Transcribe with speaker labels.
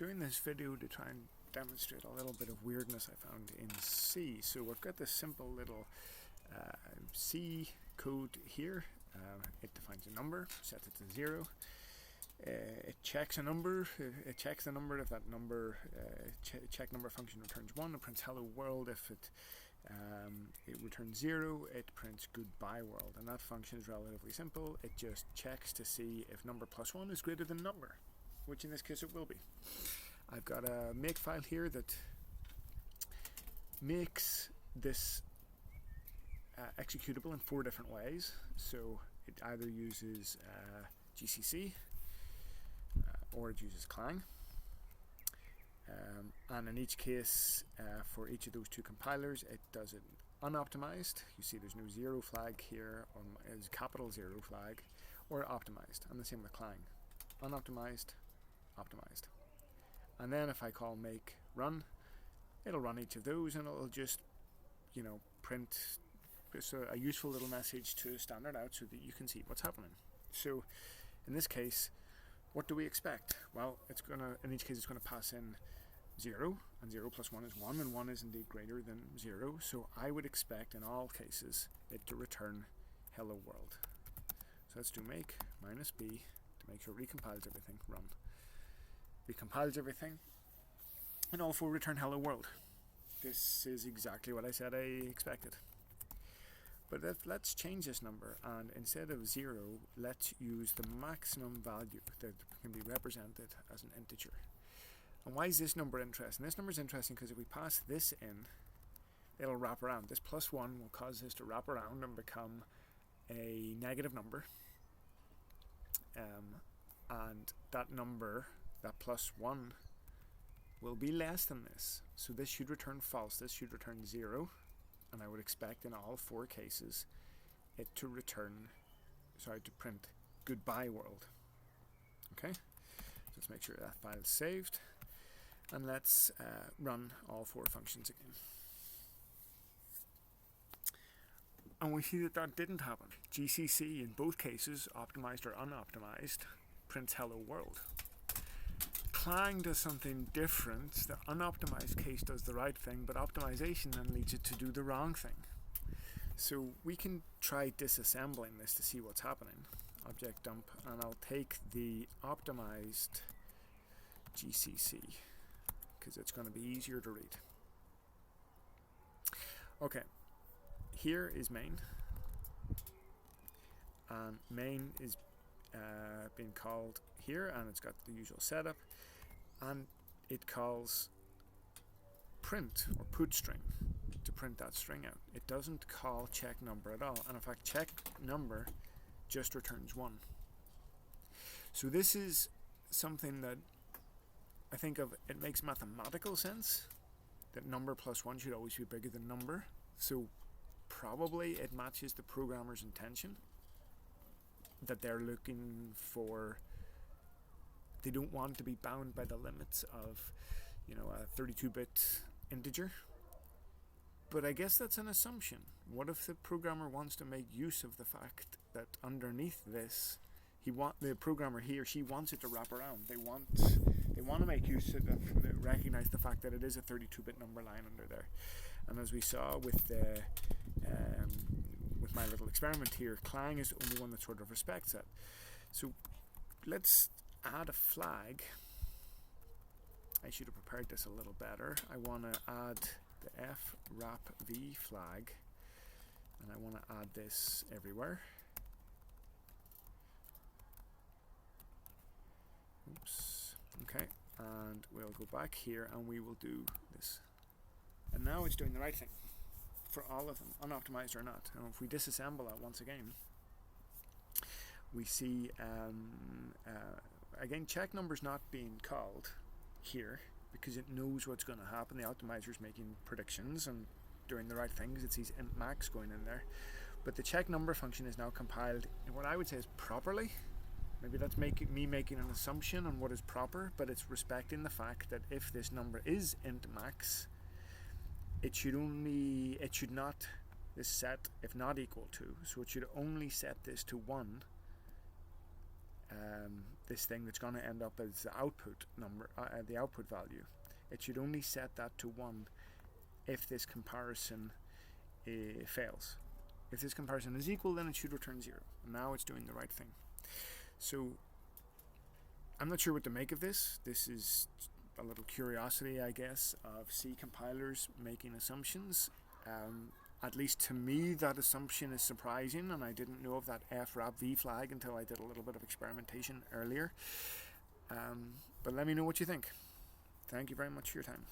Speaker 1: doing this video to try and demonstrate a little bit of weirdness I found in C. So we've got this simple little C code here. It defines a number, sets it to 0. It checks a number. It checks the number. If that number check number function returns 1, it prints hello world. If it returns 0, it prints goodbye world. And that function is relatively simple. It just checks to see if number plus 1 is greater than number, which in this case it will be. I've got a make file here that makes this executable in 4 different ways. So it either uses GCC or it uses Clang. And in each case, for each of those 2 compilers, it does it unoptimized. You see there's no 0 flag here, or is capital 0 flag, or optimized. And the same with Clang. Unoptimized, optimized. And then if I call make run, it'll run each of those and it'll just, print a useful little message to standard out so that you can see what's happening. So in this case, what do we expect? Well, in each case it's gonna pass in 0, and 0 plus 1 is 1, and 1 is indeed greater than 0. So I would expect in all cases it to return hello world. So let's do make minus b to make sure it recompiles everything, run. Recompiles everything, and all 4 return hello world. This is exactly what I said I expected. But let's change this number, and instead of 0, let's use the maximum value that can be represented as an integer. And why is this number interesting? This number is interesting because if we pass this in, it'll wrap around. This plus 1 will cause this to wrap around and become a negative number. And that number, that plus 1, will be less than this. So this should return false. This should return 0. And I would expect in all 4 cases it to print goodbye world. Okay, so let's make sure that file is saved, and let's run all 4 functions again. And we see that that didn't happen. GCC in both cases, optimized or unoptimized, prints hello world. Clang does something different. The unoptimized case does the right thing, but optimization then leads it to do the wrong thing. So we can try disassembling this to see what's happening. Object dump, and I'll take the optimized GCC because it's going to be easier to read. Okay, here is main, and main is being called here, and it's got the usual setup, and it calls print or put string to print that string out. It doesn't call check number at all, and in fact check number just returns 1. So this is something that I think of, it makes mathematical sense that number plus 1 should always be bigger than number, so probably it matches the programmer's intention that they're looking for. They don't want to be bound by the limits of a 32-bit integer. But I guess that's an assumption. What if the programmer wants to make use of the fact that underneath this, the programmer, he or she, wants it to wrap around. They want to make use of recognize the fact that it is a 32-bit number line under there. And as we saw with my little experiment here, Clang is the only one that sort of respects that. So let's add a flag. I should have prepared this a little better. I want to add the f-wrap-v flag, and I want to add this everywhere. Oops. Okay, and we'll go back here and we will do this. And now it's doing the right thing for all of them, unoptimized or not. And if we disassemble that once again, we see again check number's not being called here because it knows what's going to happen. The optimizer's making predictions and doing the right things. It sees int max going in there, but the check number function is now compiled in what I would say is properly. Maybe that's me making an assumption on what is proper, but it's respecting the fact that if this number is int max, it should not, this set if not equal to, so it should only set this to 1 this thing that's going to end up as the output number, the output value. It should only set that to 1 if this comparison fails. If this comparison is equal, then it should return 0. Now it's doing the right thing. So I'm not sure what to make of this. This is a little curiosity, I guess, of C compilers making assumptions. At least to me, that assumption is surprising, and I didn't know of that frabv flag until I did a little bit of experimentation earlier. But let me know what you think. Thank you very much for your time.